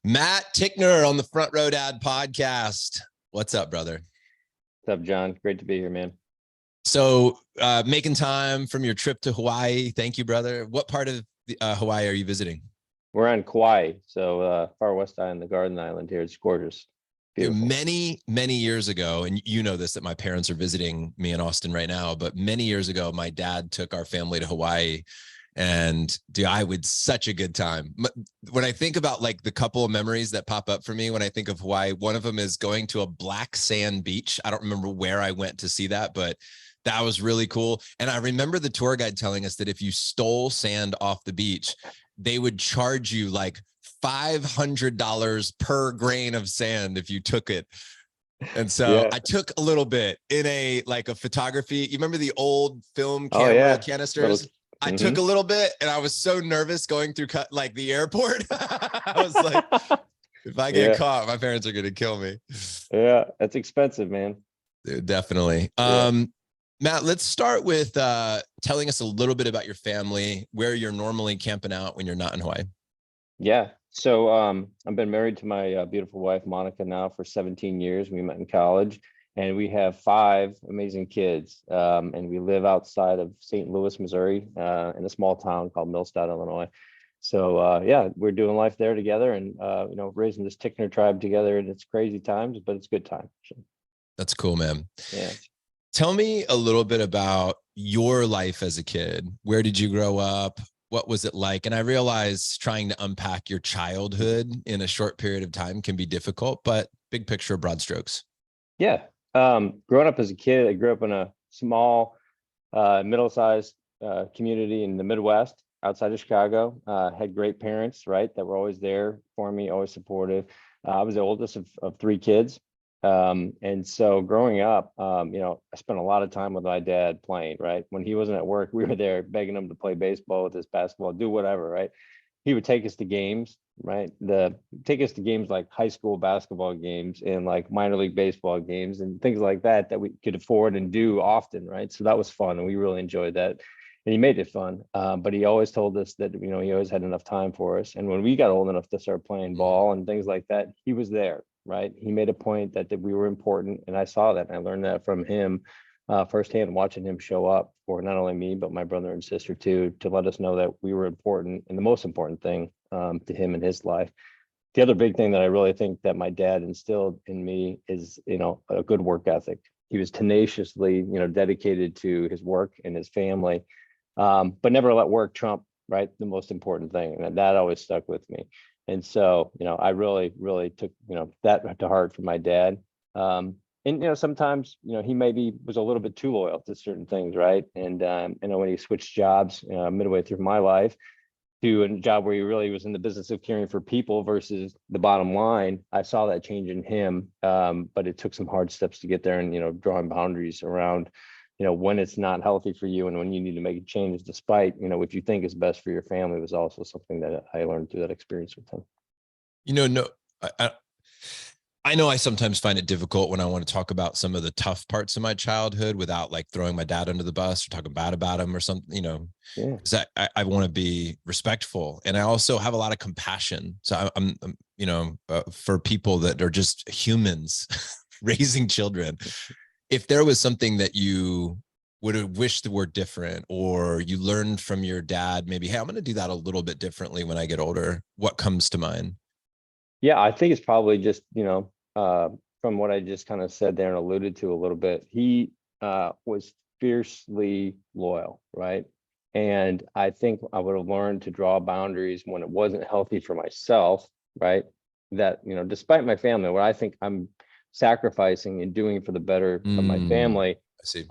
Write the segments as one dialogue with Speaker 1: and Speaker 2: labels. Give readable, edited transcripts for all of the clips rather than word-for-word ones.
Speaker 1: Matt Ticknor on the Front Row Dad podcast. What's up, brother?
Speaker 2: What's up, John? Great to be here, man.
Speaker 1: So making time from your trip to Hawaii. Thank you, brother. What part of Hawaii are you visiting?
Speaker 2: We're on Kauai, so far west island, the Garden Island here. It's gorgeous. Beautiful.
Speaker 1: Many years ago, and you know this, that my parents are visiting me in Austin right now, but many years ago, my dad took our family to Hawaii. And dude, I had such a good time. When I think about like the couple of memories that pop up for me when I think of Hawaii, one of them is going to a black sand beach. I don't remember where I went to see that, but that was really cool. And I remember the tour guide telling us that if you stole sand off the beach, they would charge you like $500 per grain of sand if you took it. And so I took a little bit in a photography. You remember the old film camera canisters? I took a little bit, and I was so nervous going through the airport. I was like, if I get caught, my parents are going to kill me.
Speaker 2: Yeah, that's expensive, man.
Speaker 1: Definitely. Matt, let's start with telling us a little bit about your family, where you're normally camping out when you're not in Hawaii.
Speaker 2: Yeah. So I've been married to my beautiful wife, Monica, now for 17 years. We met in college. And we have 5 amazing kids, and we live outside of St. Louis, Missouri, in a small town called Millstadt, Illinois. So we're doing life there together, and raising this Ticknor tribe together. And it's crazy times, but it's good time.
Speaker 1: That's cool, man.
Speaker 2: Yeah.
Speaker 1: Tell me a little bit about your life as a kid. Where did you grow up? What was it like? And I realize trying to unpack your childhood in a short period of time can be difficult, but big picture, broad strokes.
Speaker 2: Yeah. Growing up as a kid, I grew up in a small, middle-sized community in the Midwest outside of Chicago. Had great parents, right, that were always there for me, always supportive. I was the oldest of 3 kids. And so growing up, I spent a lot of time with my dad playing, right? When he wasn't at work, we were there begging him to play baseball with us, basketball, do whatever, right? He would take us to games, right? Take us to games like high school basketball games and like minor league baseball games and things like that we could afford and do often, right? So that was fun, and we really enjoyed that. And he made it fun, but he always told us that he always had enough time for us. And when we got old enough to start playing ball and things like that, he was there, right? He made a point that we were important, and I saw that, and I learned that from him. Firsthand, watching him show up for not only me, but my brother and sister too, to let us know that we were important, and the most important thing to him in his life. The other big thing that I really think that my dad instilled in me is, a good work ethic. He was tenaciously, dedicated to his work and his family, but never let work trump, right, the most important thing. And that always stuck with me. And so, I really, really took, that to heart from my dad. And sometimes he maybe was a little bit too loyal to certain things, right? And when he switched jobs midway through my life to a job where he really was in the business of caring for people versus the bottom line, I saw that change in him. But it took some hard steps to get there, and drawing boundaries around when it's not healthy for you and when you need to make a change, despite what you think is best for your family, was also something that I learned through that experience with him.
Speaker 1: I know I sometimes find it difficult when I want to talk about some of the tough parts of my childhood without like throwing my dad under the bus or talking bad about him or something, because I want to be respectful. And I also have a lot of compassion. So I'm for people that are just humans raising children. If there was something that you would have wished were different, or you learned from your dad, maybe, hey, I'm going to do that a little bit differently when I get older, what comes to mind?
Speaker 2: Yeah, I think it's probably just, from what I just kind of said there and alluded to a little bit, he was fiercely loyal, right? And I think I would have learned to draw boundaries when it wasn't healthy for myself, right? That, despite my family, what I think I'm sacrificing and doing for the better of my family,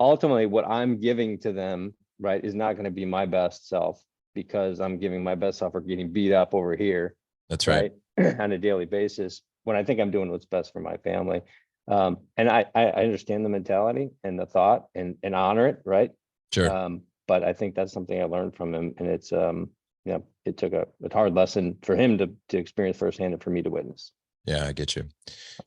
Speaker 2: ultimately what I'm giving to them, right, is not going to be my best self, because I'm giving my best self or getting beat up over here.
Speaker 1: That's right.
Speaker 2: On a daily basis, when I think I'm doing what's best for my family. And I understand the mentality and the thought and honor it, right?
Speaker 1: Sure.
Speaker 2: But I think that's something I learned from him, and it's it took a hard lesson for him to experience firsthand and for me to witness.
Speaker 1: Yeah, I get you.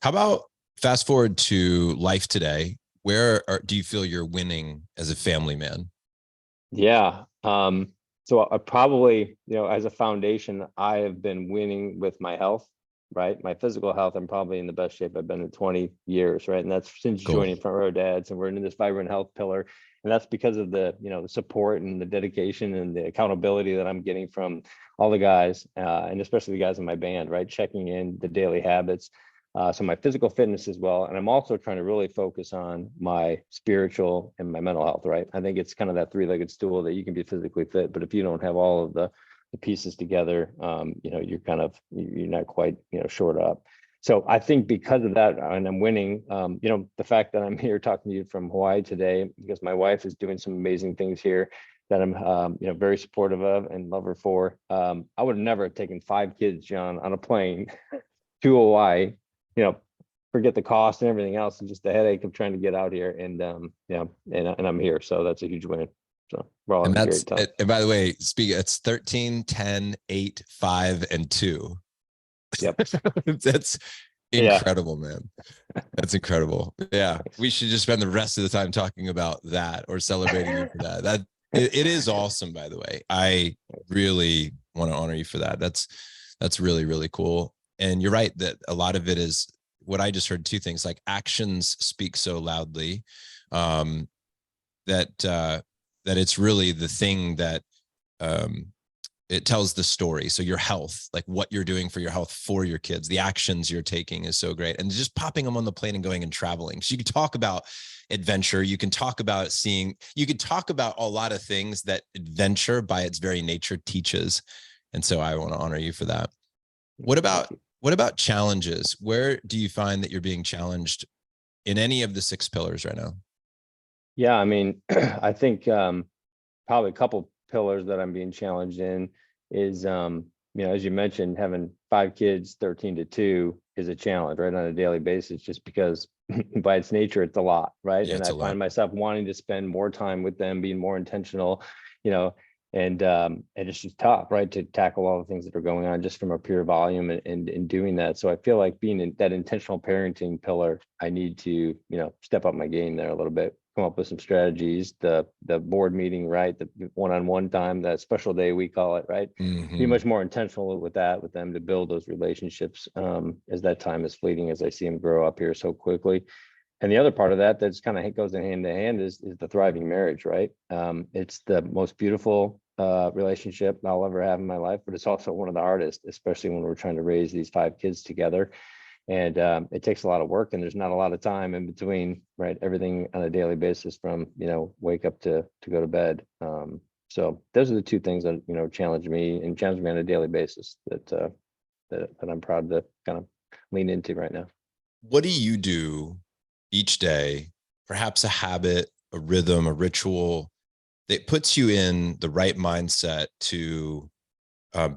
Speaker 1: How about fast forward to life today? Where do you feel you're winning as a family man?
Speaker 2: Yeah. So I probably, as a foundation, I have been winning with my health. right? My physical health, I'm probably in the best shape I've been in 20 years, right? And that's since
Speaker 1: Cool.
Speaker 2: joining Front Row Dads, and we're in this vibrant health pillar. And that's because of the, the support and the dedication and the accountability that I'm getting from all the guys, and especially the guys in my band, right? Checking in the daily habits. So my physical fitness as well. And I'm also trying to really focus on my spiritual and my mental health, right? I think it's kind of that three-legged stool that you can be physically fit, but if you don't have all of the pieces together, you're not quite, short up. So I think because of that, and I'm winning, the fact that I'm here talking to you from Hawaii today, because my wife is doing some amazing things here that I'm, very supportive of and love her for. I would have never taken 5 kids, John, on a plane to Hawaii, forget the cost and everything else, and just the headache of trying to get out here. And, and I'm here. So that's a huge win. So we're all
Speaker 1: And
Speaker 2: having a
Speaker 1: that's,
Speaker 2: great time.
Speaker 1: and by the way, it's 13, 10, 8, 5, and 2.
Speaker 2: Yep.
Speaker 1: That's
Speaker 2: Yeah.
Speaker 1: incredible, man. That's incredible. Yeah. We should just spend the rest of the time talking about that or celebrating you for that. It is awesome, by the way. I really want to honor you for that. That's really, really cool. And you're right that a lot of it is what I just heard, 2 things, like actions speak so loudly, that it's really the thing that it tells the story. So your health, like what you're doing for your health, for your kids, the actions you're taking is so great. And just popping them on the plane and going and traveling. So you can talk about adventure. You can talk about you can talk about a lot of things that adventure by its very nature teaches. And so I want to honor you for that. What about challenges? Where do you find that you're being challenged in any of the 6 pillars right now?
Speaker 2: Yeah, I mean, I think probably a couple pillars that I'm being challenged in is, as you mentioned, having 5 kids, 13 to 2 is a challenge, right, on a daily basis, just because by its nature, it's a lot, right?
Speaker 1: Yeah,
Speaker 2: And
Speaker 1: it's
Speaker 2: I
Speaker 1: a lot.
Speaker 2: find myself wanting to spend more time with them, being more intentional, and it's just tough, right, to tackle all the things that are going on just from a pure volume and doing that. So I feel like being in that intentional parenting pillar, I need to, step up my game there a little bit, come up with some strategies, the board meeting, right, the one-on-one time, that special day we call it, right, be much more intentional with them to build those relationships, as that time is fleeting, as I see them grow up here so quickly. And the other part of that that's kind of goes in hand to hand is the thriving marriage, right? It's the most beautiful relationship I'll ever have in my life, but it's also one of the hardest, especially when we're trying to raise these 5 kids together. And it takes a lot of work, and there's not a lot of time in between, right? Everything on a daily basis from, wake up to go to bed. So those are the 2 things that, challenge me on a daily basis that I'm proud to kind of lean into right now.
Speaker 1: What do you do each day, perhaps a habit, a rhythm, a ritual that puts you in the right mindset to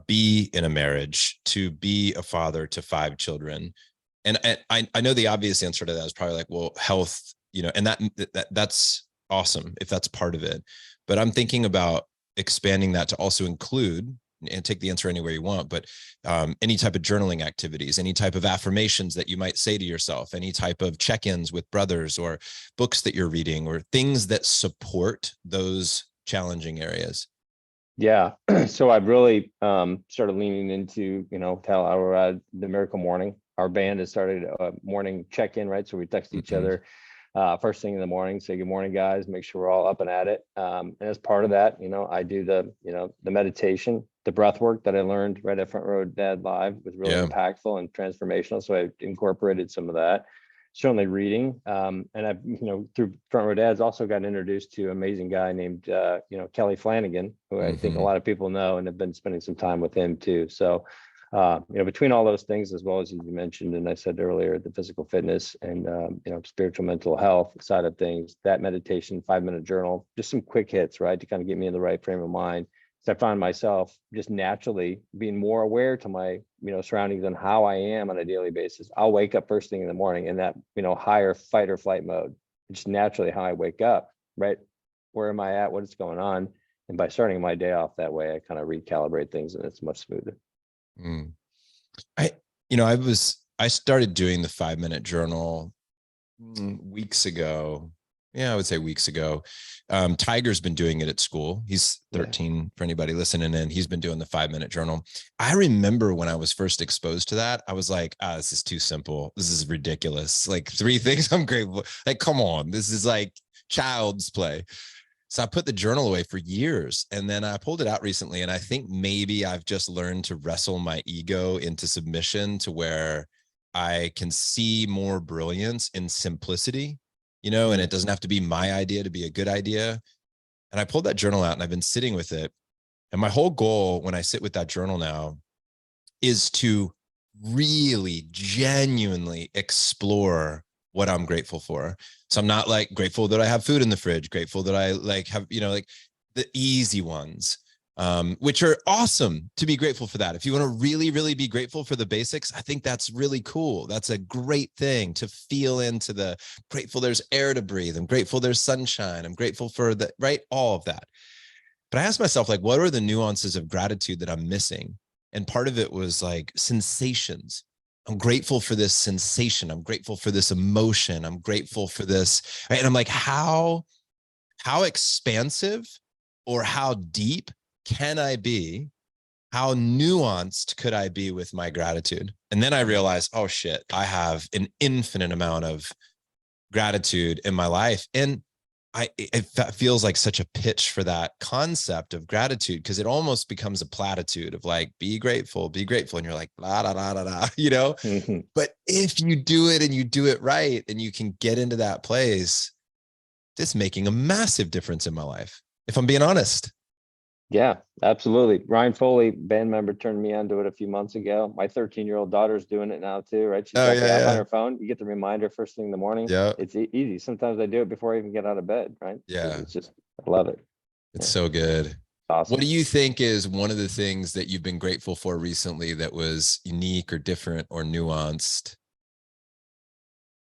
Speaker 1: be in a marriage, to be a father to 5 children? And I know the obvious answer to that is probably like, well, health, and that's awesome if that's part of it. But I'm thinking about expanding that to also include, and take the answer anywhere you want, but any type of journaling activities, any type of affirmations that you might say to yourself, any type of check-ins with brothers, or books that you're reading, or things that support those challenging areas.
Speaker 2: Yeah. So I've really started leaning into, the Miracle Morning. Our band has started a morning check-in, right? So we text each other first thing in the morning, say, good morning, guys, make sure we're all up and at it. And as part of that, I do the meditation, the breath work that I learned right at Front Row Dad Live was really impactful and transformational. So I incorporated some of that. Certainly reading. And I've, through Front Row Dads also got introduced to an amazing guy named, Kelly Flanagan, who I think a lot of people know, and have been spending some time with him too. So, between all those things, as well as you mentioned, and I said earlier, the physical fitness and, spiritual mental health side of things, that meditation, 5-minute journal, just some quick hits, right, to kind of get me in the right frame of mind. So I find myself just naturally being more aware to my, surroundings and how I am on a daily basis. I'll wake up first thing in the morning in that, higher fight or flight mode. It's naturally how I wake up, right? Where am I at? What is going on? And by starting my day off that way, I kind of recalibrate things, and it's much smoother.
Speaker 1: I started doing the 5-minute journal weeks ago, yeah, I would say weeks ago. Tiger's been doing it at school. He's
Speaker 2: Yeah.
Speaker 1: 13 for anybody listening in. He's been doing the 5-minute journal. I remember when I was first exposed to that, I was like, this is too simple. This is ridiculous. Like 3 things I'm grateful. Like, come on, this is like child's play. So I put the journal away for years, and then I pulled it out recently. And I think maybe I've just learned to wrestle my ego into submission to where I can see more brilliance in simplicity, and it doesn't have to be my idea to be a good idea. And I pulled that journal out and I've been sitting with it. And my whole goal when I sit with that journal now is to really genuinely explore what I'm grateful for. So I'm not like grateful that I have food in the fridge, grateful that I like have, like the easy ones, which are awesome to be grateful for that. If you want to really, really be grateful for the basics, I think that's really cool. That's a great thing to feel into the grateful there's air to breathe. I'm grateful there's sunshine. I'm grateful for the, right? All of that. But I asked myself, like, what are the nuances of gratitude that I'm missing? And part of it was like sensations. I'm grateful for this sensation. I'm grateful for this emotion. I'm grateful for this. Right? And I'm like, how expansive or how deep can I be? How nuanced could I be with my gratitude? And then I realized, oh shit, I have an infinite amount of gratitude in my life. And it feels like such a pitch for that concept of gratitude, because it almost becomes a platitude of like, be grateful. And you're like, la, da, da, da, da,
Speaker 2: Mm-hmm.
Speaker 1: but if you do it and you do it right, and you can get into that place, it's making a massive difference in my life, if I'm being honest.
Speaker 2: Yeah, absolutely. Ryan Foley, band member, turned me onto it a few months ago. My 13-year-old daughter's doing it now too, right? She's
Speaker 1: Oh
Speaker 2: got the app on
Speaker 1: yeah.
Speaker 2: her phone. You get the reminder first thing in the morning.
Speaker 1: Yeah.
Speaker 2: It's easy. Sometimes I do it before I even get out of bed, right?
Speaker 1: Yeah.
Speaker 2: It's just, I love it.
Speaker 1: It's
Speaker 2: Yeah,
Speaker 1: so good. What
Speaker 2: awesome.
Speaker 1: do you think is one of the things that you've been grateful for recently that was unique or different or nuanced?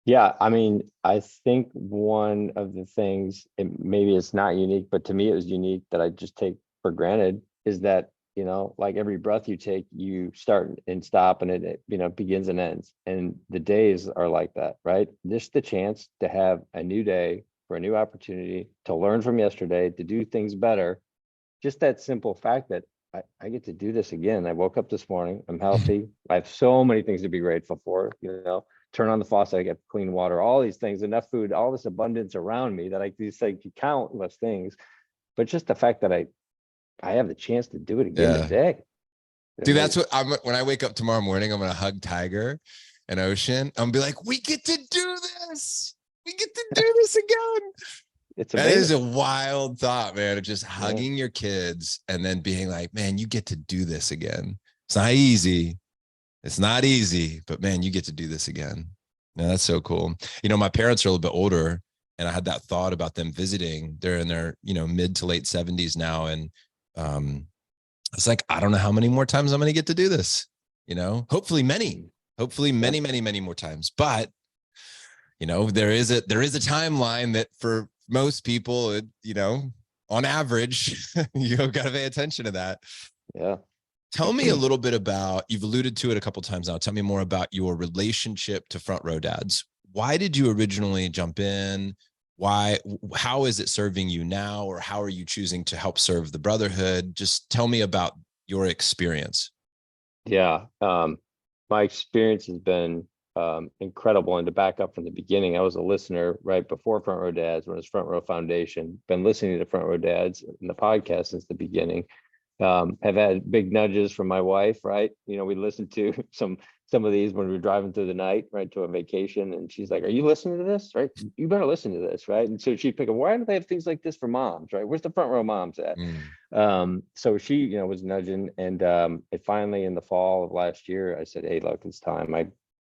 Speaker 2: Yeah, I mean, I think one of the things, maybe it's not unique, but to me it was unique that I just take for granted, is that, like every breath you take, you start and stop, and it begins and ends. And the days are like that, right? Just the chance to have a new day for a new opportunity to learn from yesterday, to do things better. Just that simple fact that I get to do this again. I woke up this morning, I'm healthy. I have so many things to be grateful for, turn on the faucet, I get clean water, all these things, enough food, all this abundance around me that these like countless things. But just the fact that I have the chance to do it again
Speaker 1: Yeah.
Speaker 2: today.
Speaker 1: Dude, that's
Speaker 2: Amazing.
Speaker 1: what when I wake up tomorrow morning, I'm going to hug Tiger and Ocean. I'm gonna be like, we get to do this. We get to do this again.
Speaker 2: It's
Speaker 1: That is
Speaker 2: amazing.
Speaker 1: a wild thought, man, of just
Speaker 2: Yeah.
Speaker 1: hugging your kids and then being like, man, you get to do this again. It's not easy. It's not easy, but man, you get to do this again. Yeah, that's so cool. My parents are a little bit older, and I had that thought about them visiting. They're in their, mid to late 70s now. And it's like, I don't know how many more times I'm going to get to do this, hopefully
Speaker 2: Yeah.
Speaker 1: many more times. But, there is a timeline that for most people, on average, got to pay attention to that.
Speaker 2: Yeah.
Speaker 1: Tell me a little bit about, you've alluded to it a couple of times now. Tell me more about your relationship to Front Row Dads. Why did you originally jump in? How is it serving you now? Or how are you choosing to help serve the brotherhood? Just tell me about your experience.
Speaker 2: Yeah. My experience has been incredible. And to back up from the beginning, I was a listener right before Front Row Dads, when it was Front Row Foundation. Been listening to Front Row Dads in the podcast since the beginning. Have had big nudges from my wife, right? We listened to some of these when we were driving through the night, right, to a vacation, and she's like, "Are you listening to this? Right? You better listen to this, right?" And so she'd pick up, "Why don't they have things like this for moms, right? Where's the Front Row moms at?"
Speaker 1: Mm,
Speaker 2: So she, was nudging, and it finally in the fall of last year, I said, "Hey, look, it's time.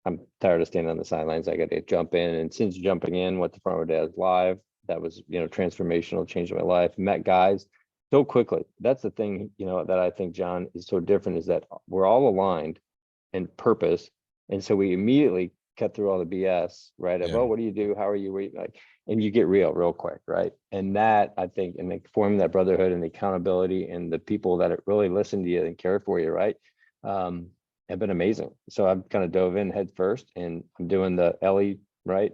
Speaker 2: I'm tired of standing on the sidelines. I got to jump in." And since jumping in, went to Front Row Dads Live. That was, transformational, changed my life. Met guys so quickly. That's the thing, that I think, John, is so different, is that we're all aligned in purpose. And so we immediately cut through all the BS, right? Of,
Speaker 1: yeah.
Speaker 2: oh, what do you do? How are you? Like, and you get real quick, right? And that, I think, and like forming that brotherhood and the accountability and the people that really listen to you and care for you, right? Have been amazing. So I've kind of dove in head first, and I'm doing the Ellie, right,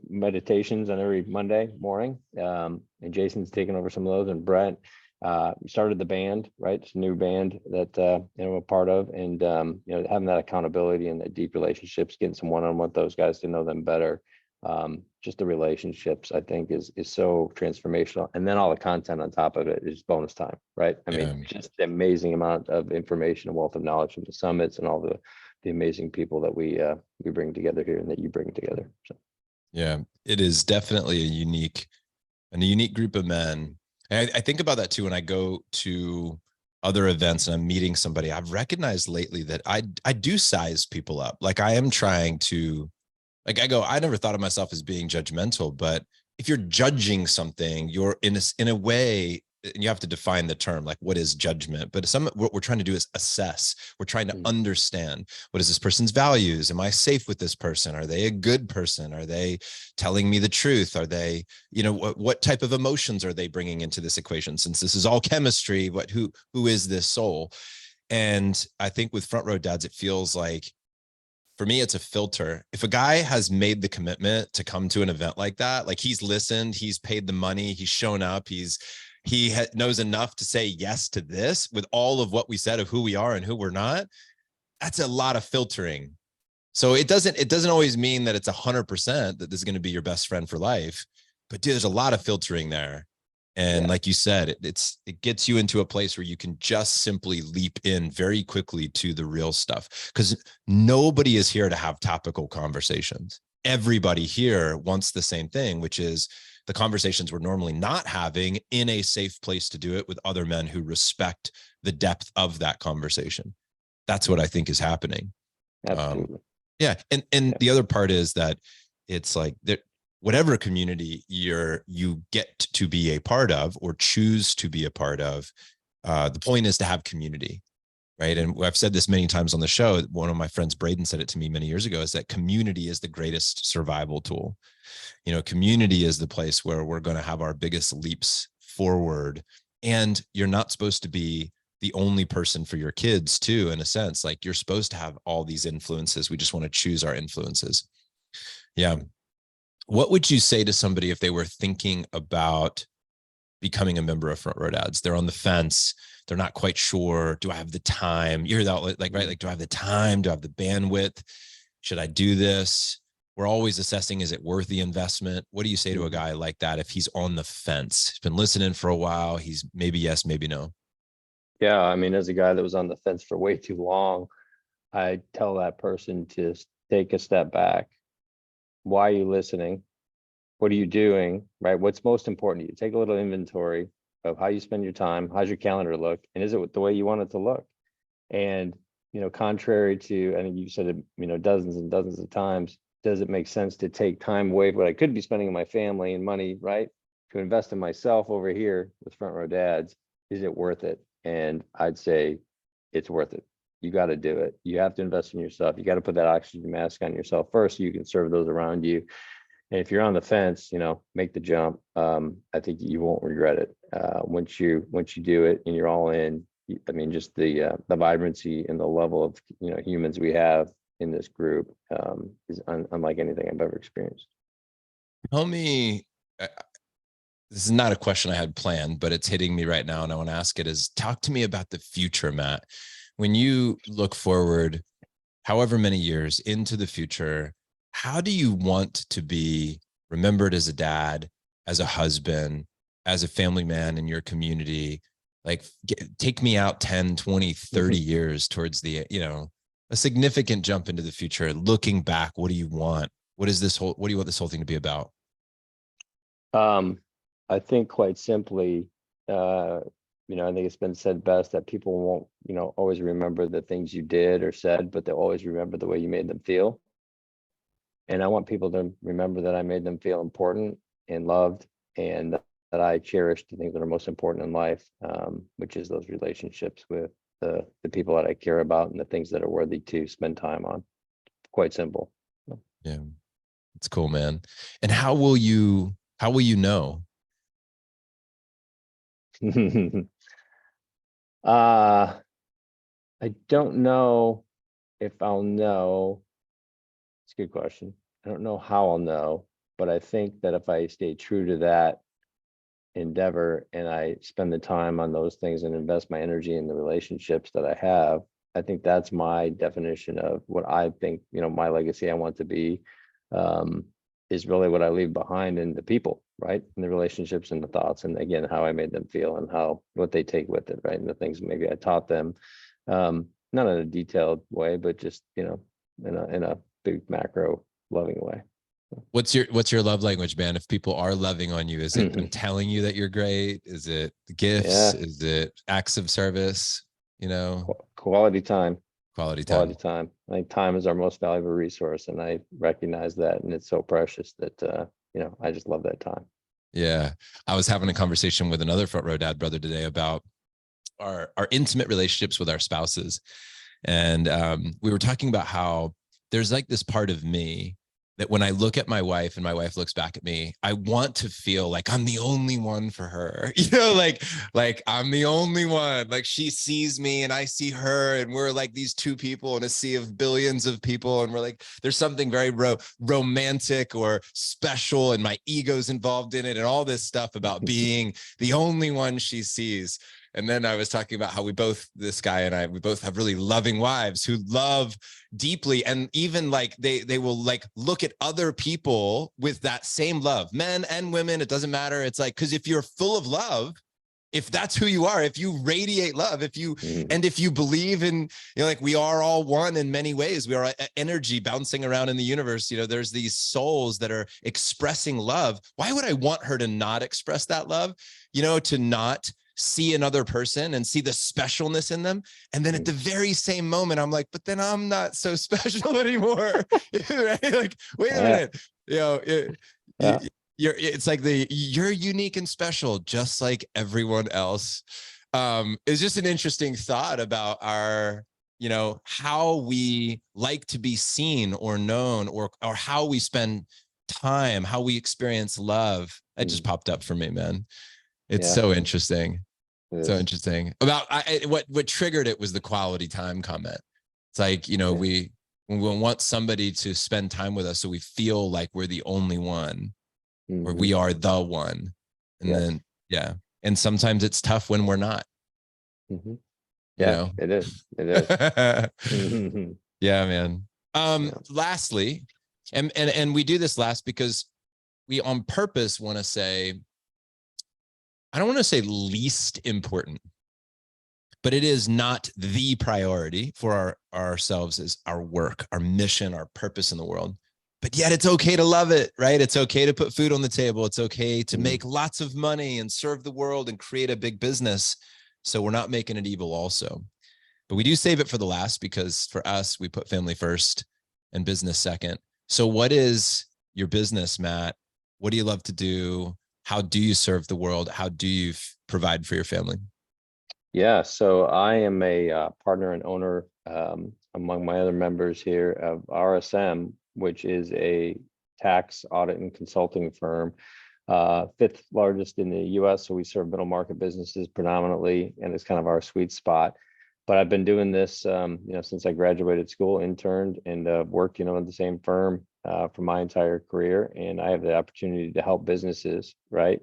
Speaker 2: meditations on every Monday morning. And Jason's taken over some of those, and Brent started the band, right? It's a new band that I'm a part of, and having that accountability and the deep relationships, getting some one-on-one with those guys to know them better. Just the relationships, I think, is so transformational. And then all the content on top of it is bonus time, right? I mean, just the amazing amount of information and wealth of knowledge from the summits and all the amazing people that we bring together here and that you bring together. So.
Speaker 1: Yeah, it is definitely a unique group of men. And I think about that too when I go to other events and I'm meeting somebody. I've recognized lately that I do size people up. Like I am trying to, like I never thought of myself as being judgmental, but if you're judging something, you're in a way, and you have to define the term, like what is judgment? But what we're trying to do is assess. We're trying to understand, what is this person's values? Am I safe with this person? Are they a good person? Are they telling me the truth? Are they, what type of emotions are they bringing into this equation? Since this is all chemistry, who is this soul? And I think with Front Row Dads, it feels like, for me, it's a filter. If a guy has made the commitment to come to an event like that, like he's listened, he's paid the money, he's shown up, he knows enough to say yes to this with all of what we said of who we are and who we're not, that's a lot of filtering. So it doesn't always mean that it's 100% that this is going to be your best friend for life, but dude, there's a lot of filtering there. And like you said, it gets you into a place where you can just simply leap in very quickly to the real stuff, because nobody is here to have topical conversations. Everybody here wants the same thing, which is the conversations we're normally not having in a safe place to do it with other men who respect the depth of that conversation. That's what I think is happening.
Speaker 2: Absolutely.
Speaker 1: Yeah. And the other part is that it's like that, whatever community you get to be a part of or choose to be a part of, the point is to have community, right? And I've said this many times on the show. One of my friends, Braden, said it to me many years ago, is that community is the greatest survival tool. Community is the place where we're going to have our biggest leaps forward. And you're not supposed to be the only person for your kids too, in a sense. Like you're supposed to have all these influences. We just want to choose our influences. Yeah. What would you say to somebody if they were thinking about becoming a member of Front Row Dads? They're on the fence. They're not quite sure. Do I have the time? You hear that, like, right? Like, do I have the time? Do I have the bandwidth? Should I do this? We're always assessing, is it worth the investment? What do you say to a guy like that if he's on the fence? He's been listening for a while. He's maybe yes, maybe no.
Speaker 2: Yeah, I mean, as a guy that was on the fence for way too long, I tell that person to take a step back. Why are you listening? What are you doing? Right? What's most important to you? Take a little inventory of how you spend your time. How's your calendar look? And is it the way you want it to look? And, contrary to, I think you said it, dozens and dozens of times, does it make sense to take time away what I could be spending on my family and money, right, to invest in myself over here with Front Row Dads? Is it worth it? And I'd say it's worth it. You got to do it. You have to invest in yourself. You got to put that oxygen mask on yourself first so you can serve those around you. And if you're on the fence, make the jump. I think you won't regret it. Once you do it and you're all in, I mean, just the vibrancy and the level of, humans we have in this group is unlike anything I've ever experienced.
Speaker 1: Tell me, this is not a question I had planned, but it's hitting me right now and I want to ask it, is talk to me about the future, Matt. When you look forward, however many years into the future, how do you want to be remembered as a dad, as a husband, as a family man in your community? Like take me out 10, 20, 30 years towards the, a significant jump into the future. Looking back, what do you want? What do you want this whole thing to be about?
Speaker 2: I think quite simply, I think it's been said best that people won't, always remember the things you did or said, but they'll always remember the way you made them feel. And I want people to remember that I made them feel important and loved, and that I cherish the things that are most important in life, which is those relationships with the people that I care about and the things that are worthy to spend time on. Quite simple.
Speaker 1: Yeah, it's cool, man. And how will you know?
Speaker 2: I don't know if I'll know. It's a good question. I don't know how I'll know, But I think that if I stay true to that endeavor and I spend the time on those things and invest my energy in the relationships that I have, I think that's my definition of what I think, my legacy I want to be, is really what I leave behind in the people, right? And the relationships and the thoughts, and again, how I made them feel and what they take with it, right? And the things maybe I taught them, not in a detailed way, but just, in a big macro loving way.
Speaker 1: What's your love language, man? If people are loving on you, is it them telling you that you're great? Is it gifts?
Speaker 2: Yeah.
Speaker 1: Is it acts of service?
Speaker 2: Quality time.
Speaker 1: Quality
Speaker 2: Quality
Speaker 1: time.
Speaker 2: time. I think time is our most valuable resource, and I recognize that, and it's so precious that I just love that time.
Speaker 1: Yeah. I was having a conversation with another front row dad brother today about our intimate relationships with our spouses. And we were talking about how there's like this part of me that when I look at my wife and my wife looks back at me, I want to feel like I'm the only one for her, like I'm the only one, like she sees me and I see her, and we're like these two people in a sea of billions of people. And we're like, there's something very romantic or special, and my ego's involved in it and all this stuff about being the only one she sees. And then I was talking about how this guy and I, we both have really loving wives who love deeply. And even like they will like look at other people with that same love, men and women, it doesn't matter. It's like, because if you're full of love, if that's who you are, if you radiate love, and if you believe in, like we are all one in many ways, we are energy bouncing around in the universe. There's these souls that are expressing love. Why would I want her to not express that love? To not see another person and see the specialness in them. And then at the very same moment, I'm like, but then I'm not so special anymore. Right? Like, wait a minute, it's like you're unique and special, just like everyone else. It's just an interesting thought about our, how we like to be seen or known, or how we spend time, how we experience love. That just popped up for me, man. It's so interesting. So interesting. About what triggered it was the quality time comment. It's like, we want somebody to spend time with us so we feel like we're the only one, or we are the one. And then, and sometimes it's tough when we're not.
Speaker 2: It is. It is.
Speaker 1: Yeah, man. Lastly, and we do this last because we on purpose want to say, I don't want to say least important, but it is not the priority for ourselves as our work, our mission, our purpose in the world. But yet it's okay to love it, right? It's okay to put food on the table. It's okay to make lots of money and serve the world and create a big business. So we're not making it evil also. But we do save it for the last, because for us, we put family first and business second. So what is your business, Matt? What do you love to do? How do you serve the world? How do you provide for your family?
Speaker 2: Yeah, so I am a partner and owner among my other members here of RSM, which is a tax audit and consulting firm, fifth largest in the US. So we serve middle market businesses predominantly, and it's kind of our sweet spot. But I've been doing this, since I graduated school, interned, and worked, in the same firm for my entire career. And I have the opportunity to help businesses, right?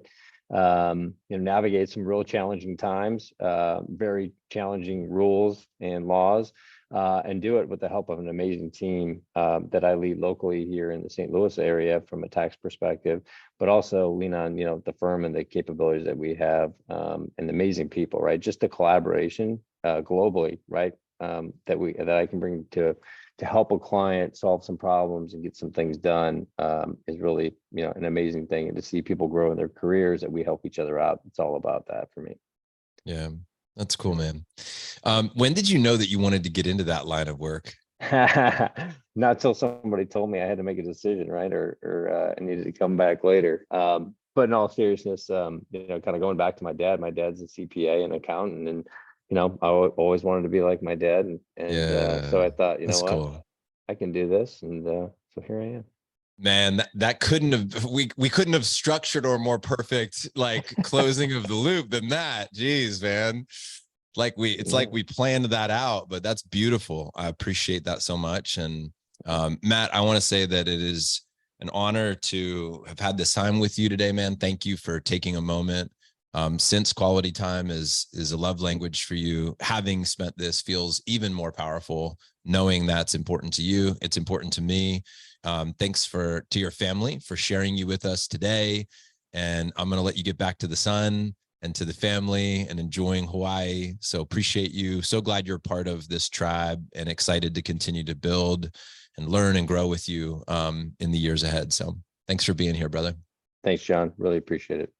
Speaker 2: Navigate some real challenging times, very challenging rules and laws, and do it with the help of an amazing team that I lead locally here in the St. Louis area from a tax perspective, but also lean on, the firm and the capabilities that we have, and amazing people, right? Just the collaboration globally, right? That I can bring to help a client solve some problems and get some things done is really, an amazing thing. And to see people grow in their careers, that we help each other out, it's all about that for me.
Speaker 1: Yeah, that's cool, man. When did you know that you wanted to get into that line of work?
Speaker 2: Not till somebody told me I had to make a decision, right? Or I needed to come back later. But in all seriousness, kind of going back to my dad. My dad's a CPA and accountant, and I always wanted to be like my dad, and so I thought, what, cool. I can do this, and so here I am.
Speaker 1: Man, that couldn't have, we couldn't have structured or more perfect like closing of the loop than that. Jeez, man. It's like we planned that out, but that's beautiful. I appreciate that so much. And Matt, I want to say that it is an honor to have had this time with you today, man. Thank you for taking a moment. Since quality time is a love language for you, having spent this feels even more powerful, knowing that's important to you. It's important to me. Thanks to your family for sharing you with us today. And I'm going to let you get back to the sun and to the family and enjoying Hawaii. So appreciate you. So glad you're part of this tribe and excited to continue to build and learn and grow with you in the years ahead. So thanks for being here, brother.
Speaker 2: Thanks, John. Really appreciate it.